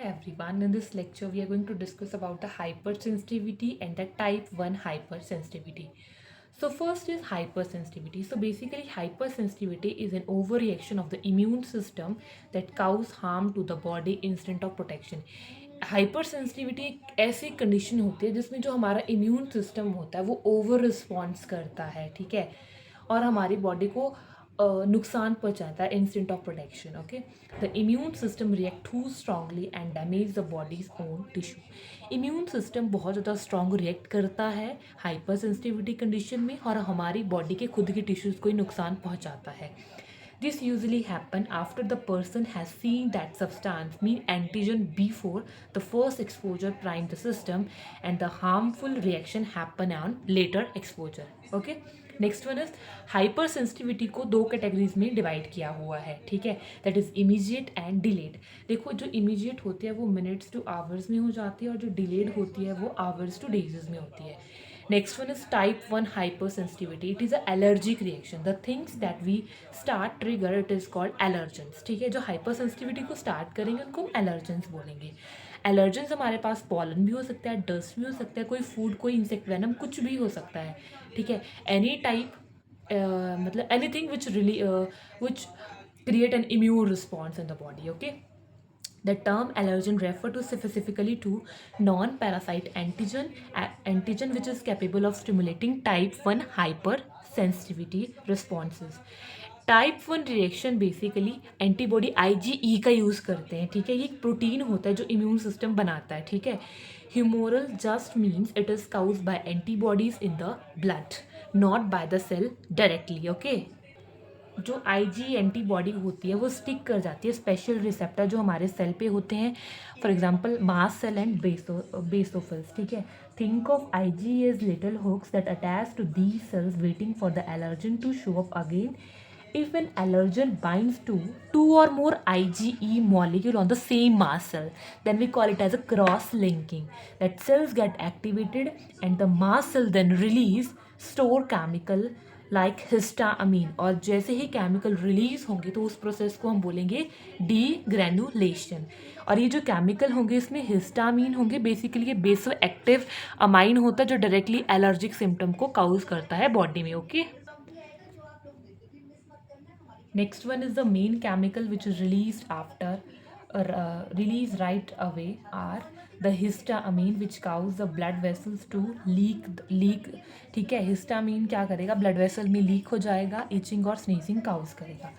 everyone. In this lecture, we are going to discuss about the hypersensitivity and the type 1 hypersensitivity. So first is hypersensitivity. So basically hypersensitivity is an overreaction of the immune system that cause harm to the body instead of protection. Hypersensitivity एक ऐसी condition होती है जिसमें जो हमारा immune system होता है वो ओवर रिस्पॉन्स करता है, ठीक है, और हमारी बॉडी को नुकसान पहुंचाता है instant of protection. Okay, the immune system react to strongly and damage the body's own tissue. Immune system बहुत ज़्यादा स्ट्रांग रिएक्ट करता है हाइपर सेंसिटिविटी कंडीशन में और हमारी बॉडी के खुद के टिश्यूज़ को ही नुकसान पहुंचाता है. This usually happen after the person has seen that substance, mean antigen, before the first exposure prime the system, and the harmful reaction happen on later exposure. Okay. Next one is hypersensitivity को दो categories में divide किया हुआ है, ठीक है, that is immediate and delayed. देखो, जो इमीडिएट होती है वो मिनट्स टू आवर्स में हो जाती है और जो डिलेड होती है वो आवर्स टू डेज में होती है. Next one is type 1 hypersensitivity. It is an allergic reaction. The things that we start trigger, it is called allergens. ठीक है, जो hypersensitivity को start करेंगे उनको हम allergens बोलेंगे. allergens हमारे पास pollen भी हो सकता है, dust भी हो सकता है, कोई food, कोई insect venom, कुछ भी हो सकता है, ठीक है. any type मतलब anything which really which create an immune response in the body. Okay. The term allergen refer to specifically to non-parasite antigen which is capable of stimulating type 1 hypersensitivity responses. Type 1 reaction basically antibody IgE का use करते हैं, ठीक है. ये एक protein होता है जो इम्यून सिस्टम बनाता है, ठीक है. Humoral just means it is caused by antibodies in the blood, not by the cell directly. Okay, जो IG एंटीबॉडी होती है वो स्टिक कर जाती है स्पेशल रिसेप्टर जो हमारे सेल पे होते हैं, for example mast cell and basophils, ठीक है. Think of IG as little hooks that attach to these cells waiting for the allergen to show up again. If an allergen binds to two or more IgE molecule on the same mast cell, then we call it as a cross-linking. That cells get activated and the mast cell then release store chemical like histamine. और जैसे ही chemical release होंगे तो उस process को हम बोलेंगे डीग्रेनुलेशन. और ये जो केमिकल होंगे इसमें हिस्टामीन होंगे. बेसिकली ये बेसो एक्टिव अमाइन होता है जो डायरेक्टली एलर्जिक सिम्टम को काउज करता है बॉडी में. Okay. Next one is the main chemical which is released after release right away are the histamine which cause the blood vessels to leak. ठीक है, histamine क्या करेगा, ब्लड वेसल में leak हो जाएगा, इचिंग और स्नीजिंग काउज करेगा.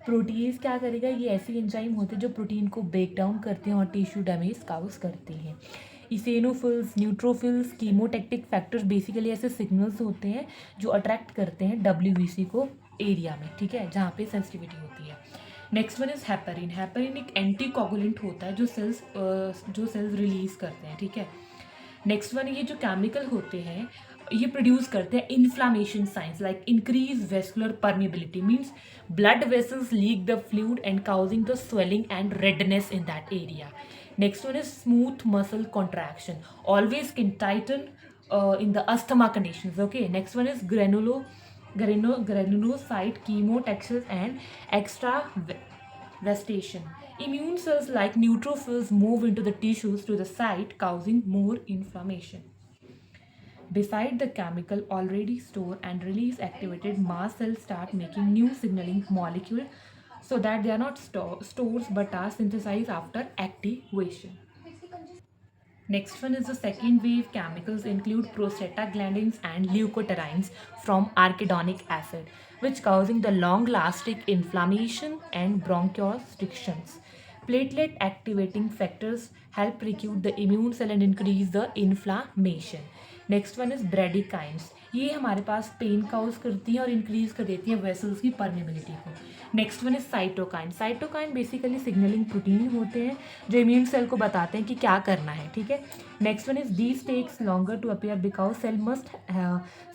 Proteases क्या करेगा, ये ऐसी एंजाइम होते हैं जो प्रोटीन को ब्रेक डाउन करते हैं और टिश्यू डैमेज काउज करते हैं. इसेनोफिल्स, न्यूट्रोफिल्स, कीमोटैक्टिक फैक्टर्स बेसिकली ऐसे सिग्नल्स होते हैं जो अट्रैक्ट करते हैं WBC को एरिया में, ठीक है, जहाँ पे सेंसिटिविटी होती है. Next one is heparin. Heparin एक एंटीकोगुलेंट होता है जो सेल्स रिलीज करते हैं, ठीक है. नेक्स्ट वन, ये जो केमिकल होते हैं ये प्रोड्यूस करते हैं inflammation science like increase vascular permeability, means blood vessels leak the fluid and causing the swelling and redness in that area. Next one is smooth muscle contraction, always can Titan in the asthma conditions. Okay, next one is granulocyte chemotaxis and extravasation. Immune cells like neutrophils move into the tissues to the site causing more inflammation. Beside the chemical already stored and release activated, mast cells start making new signaling molecule so that they are not stores but are synthesized after activation. Next one is the second wave chemicals include prostaglandins and leukotrienes from arachidonic acid, which causing the long-lasting inflammation and bronchoconstrictions. Platelet activating factors help recruit the immune cell and increase the inflammation. Next one is bradykines. ये हमारे पास pen cause करती हैं और increase कर देती हैं vessels की permeability को. Next one is cytokine. Cytokine basically signalling protein होते हैं जो इम्यून सेल को बताते हैं कि क्या करना है, ठीक है. Next one is these takes longer to appear because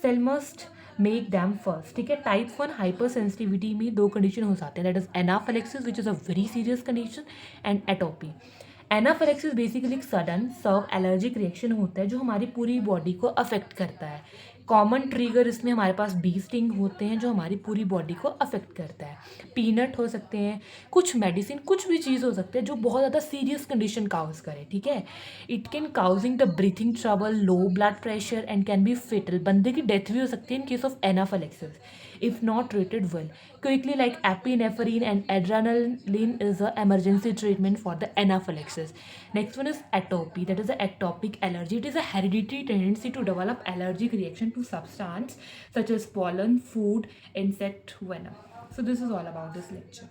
cell must make them first, ठीक है. टाइप 1 हाइपर सेंसिटिविटी में दो कंडीशन हो जाते हैं, that is anaphylaxis which is a very serious condition and atopy. Anaphylaxis basically एक sudden severe allergic reaction होता है जो हमारी पूरी बॉडी को अफेक्ट करता है, कॉमन ट्रिगर इसमें हमारे पास बी स्टिंग होते हैं जो हमारी पूरी बॉडी को अफेक्ट करता है, पीनट हो सकते हैं, कुछ मेडिसिन, कुछ भी चीज़ हो सकते हैं जो बहुत ज़्यादा सीरियस कंडीशन काउज करे, ठीक है। It can causing the breathing trouble, low blood pressure and can be fatal, बंदे की डेथ भी हो सकती है in case of anaphylaxis if not treated well quickly, like epinephrine and adrenaline is a emergency treatment for the anaphylaxis. Next one is atopy, that is a ectopic allergy. It is a hereditary tendency to develop allergic reaction to substance such as pollen, food, insect venom. So this is all about this lecture.